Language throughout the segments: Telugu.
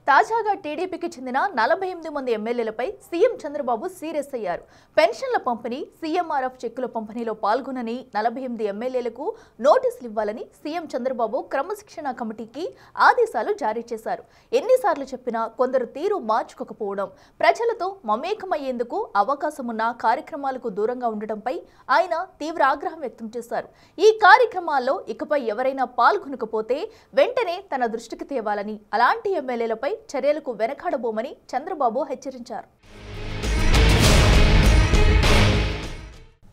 తాజాగా టీడీపీకి చెందిన 48 మంది ఎమ్మెల్యేలపై సీఎం చంద్రబాబు సీరియస్ అయ్యారు. పెన్షన్ల పంపిణీ, సీఎంఆర్ఎఫ్ చెక్కుల పంపిణీలో పాల్గొనని 48 ఎమ్మెల్యేలకు నోటీసులు ఇవ్వాలని సీఎం చంద్రబాబు క్రమశిక్షణ కమిటీకి ఆదేశాలు జారీ చేశారు. ఎన్నిసార్లు చెప్పినా కొందరు తీరు మార్చుకోకపోవడం, ప్రజలతో మమేకమయ్యేందుకు అవకాశమున్న కార్యక్రమాలకు దూరంగా ఉండటంపై ఆయన తీవ్ర ఆగ్రహం వ్యక్తం చేశారు. ఈ కార్యక్రమాల్లో ఇకపై ఎవరైనా పాల్గొనకపోతే వెంటనే తన దృష్టికి తేవాలని, అలాంటి ఎమ్మెల్యేలపై చర్యలకు వెనకాడబోమని చంద్రబాబు హెచ్చరించారు.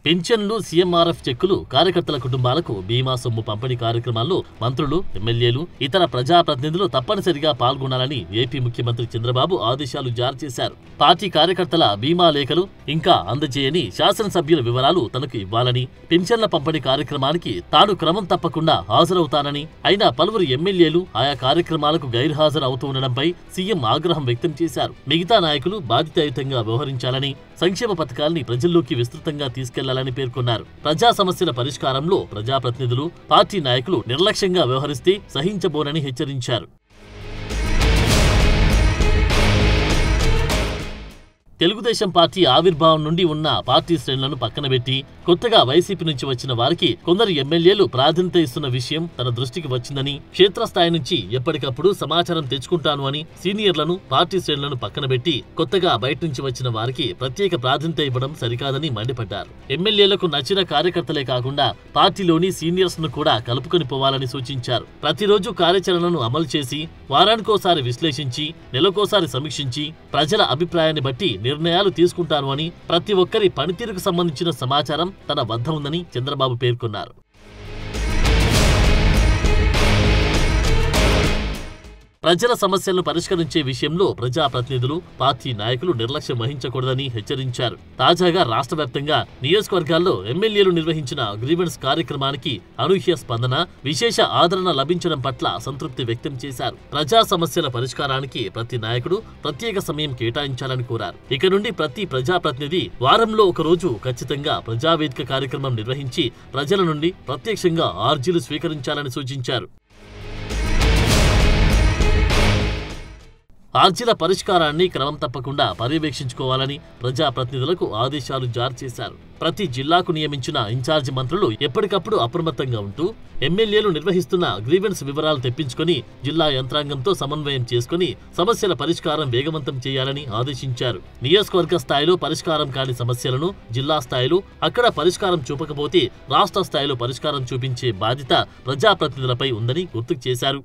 పెన్షన్లు, సీఎంఆర్ఎఫ్ చెక్కులు, కార్యకర్తల కుటుంబాలకు బీమా సొమ్ము పంపిణీ కార్యక్రమాల్లో మంత్రులు, ఎమ్మెల్యేలు, ఇతర ప్రజాప్రతినిధులు తప్పనిసరిగా పాల్గొనాలని ఏపీ ముఖ్యమంత్రి చంద్రబాబు ఆదేశాలు జారీ చేశారు. పార్టీ కార్యకర్తల బీమా లేఖలు ఇంకా అందజేయని శాసనసభ్యుల వివరాలు తనకు ఇవ్వాలని, పెన్షన్ల పంపిణీ కార్యక్రమానికి తాను క్రమం తప్పకుండా హాజరవుతానని, అయినా పలువురు ఎమ్మెల్యేలు ఆయా కార్యక్రమాలకు గైర్హాజరు అవుతూ ఉండడంపై సీఎం ఆగ్రహం వ్యక్తం చేశారు. మిగతా నాయకులు బాధ్యతాయుతంగా వ్యవహరించాలని, సంక్షేమ పథకాల్ని ప్రజల్లోకి విస్తృతంగా తీసుకెళ్లాలని పేర్కొన్నారు. ప్రజా సమస్యల పరిష్కారంలో ప్రజాప్రతినిధులు, పార్టీ నాయకులు నిర్లక్ష్యంగా వ్యవహరిస్తే సహించబోనని హెచ్చరించారు. తెలుగుదేశం పార్టీ ఆవిర్భావం నుండి ఉన్న పార్టీ శ్రేణులను పక్కనబెట్టి కొత్తగా వైసీపీ నుంచి వచ్చిన వారికి కొందరు ఎమ్మెల్యేలు ప్రాధాన్యత ఇస్తున్న విషయం తన దృష్టికి వచ్చిందని, క్షేత్రస్థాయి నుంచి ఎప్పటికప్పుడు సమాచారం తెచ్చుకుంటాను అని సీనియర్లను, పార్టీ శ్రేణులను పక్కనబెట్టి కొత్తగా బయట నుంచి వచ్చిన వారికి ప్రత్యేక ప్రాధాన్యత ఇవ్వడం సరికాదని మండిపడ్డారు. ఎమ్మెల్యేలకు నచ్చిన కార్యకర్తలే కాకుండా పార్టీలోని సీనియర్స్ ను కూడా కలుపుకొని పోవాలని సూచించారు. ప్రతిరోజు కార్యాచరణను అమలు చేసి వారానికోసారి విశ్లేషించి నెలకోసారి సమీక్షించి ప్రజల అభిప్రాయాన్ని బట్టి నిర్ణయాలు తీసుకుంటాను అని, ప్రతి ఒక్కరి పనితీరుకు సంబంధించిన సమాచారం తన వద్ద ఉందని చంద్రబాబు పేర్కొన్నారు. ప్రజల సమస్యలను పరిష్కరించే విషయంలో ప్రజాప్రతినిధులు, పార్టీ నాయకులు నిర్లక్ష్యం వహించకూడదని హెచ్చరించారు. తాజాగా రాష్ట్ర వ్యాప్తంగా నియోజకవర్గాల్లో ఎమ్మెల్యేలు నిర్వహించిన గ్రీవెన్స్ కార్యక్రమానికి అనూహ్య స్పందన, విశేష ఆదరణ లభించడం పట్ల సంతృప్తి వ్యక్తం చేశారు. ప్రజా సమస్యల పరిష్కారానికి ప్రతి నాయకుడు ప్రత్యేక సమయం కేటాయించాలని కోరారు. ఇక నుండి ప్రతి ప్రజాప్రతినిధి వారంలో ఒక రోజు ఖచ్చితంగా ప్రజావేదిక కార్యక్రమం నిర్వహించి ప్రజల నుండి ప్రత్యక్షంగా అర్జీలు స్వీకరించాలని సూచించారు. అర్జీల పరిష్కారాన్ని క్రమం తప్పకుండా పర్యవేక్షించుకోవాలని ప్రజాప్రతినిధులకు ఆదేశాలు జారీ చేశారు. ప్రతి జిల్లాకు నియమించిన ఇన్ఛార్జి మంత్రులు ఎప్పటికప్పుడు అప్రమత్తంగా ఉంటూ ఎమ్మెల్యేలు నిర్వహిస్తున్న గ్రీవెన్స్ వివరాలు తెప్పించుకొని జిల్లా యంత్రాంగంతో సమన్వయం చేసుకుని సమస్యల పరిష్కారం వేగవంతం చేయాలని ఆదేశించారు. నియోజకవర్గ స్థాయిలో పరిష్కారం కాని సమస్యలను జిల్లా స్థాయిలో, అక్కడ పరిష్కారం చూపకపోతే రాష్ట్ర స్థాయిలో పరిష్కారం చూపించే బాధ్యత ప్రజాప్రతినిధులపై ఉందని గుర్తుకు చేశారు.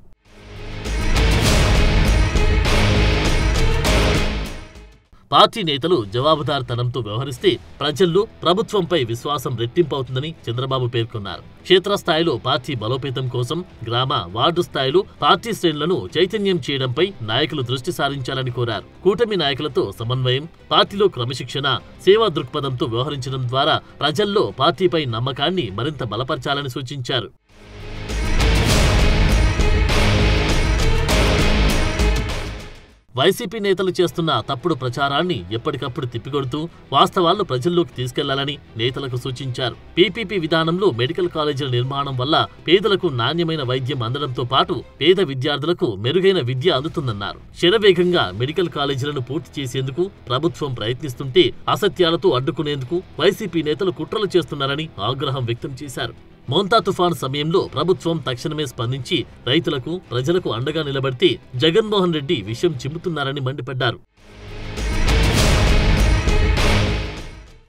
పార్టీ నేతలు జవాబుదారితనంతో వ్యవహరిస్తే ప్రజల్లో ప్రభుత్వంపై విశ్వాసం రెట్టింపవుతుందని చంద్రబాబు పేర్కొన్నారు. క్షేత్రస్థాయిలో పార్టీ బలోపేతం కోసం గ్రామ, వార్డు స్థాయిలో పార్టీ శ్రేణులను చైతన్యం చేయడంపై నాయకులు దృష్టి సారించాలని కోరారు. కూటమి నాయకులతో సమన్వయం, పార్టీలో క్రమశిక్షణ, సేవా దృక్పథంతో వ్యవహరించడం ద్వారా ప్రజల్లో పార్టీపై నమ్మకాన్ని మరింత బలపరచాలని సూచించారు. వైసీపీ నేతలు చేస్తున్న తప్పుడు ప్రచారాన్ని ఎప్పటికప్పుడు తిప్పికొడుతూ వాస్తవాలను ప్రజల్లోకి తీసుకెళ్లాలని నేతలకు సూచించారు. పీపీపీ విధానంలో మెడికల్ కాలేజీల నిర్మాణం వల్ల పేదలకు నాణ్యమైన వైద్యం అందడంతో పాటు పేద విద్యార్థులకు మెరుగైన విద్య అందుతుందన్నారు. శరవేగంగా మెడికల్ కాలేజీలను పూర్తి చేసేందుకు ప్రభుత్వం ప్రయత్నిస్తుంటే అసత్యాలతో అడ్డుకునేందుకు వైసీపీ నేతలు కుట్రలు చేస్తున్నారని ఆగ్రహం వ్యక్తం చేశారు. మోంతా తుఫాను సమయంలో ప్రభుత్వం తక్షణమే స్పందించి రైతులకు, ప్రజలకు అండగా నిలబడితే జగన్మోహన్ రెడ్డి విషయం చిమ్ముతున్నారని మండిపడ్డారు.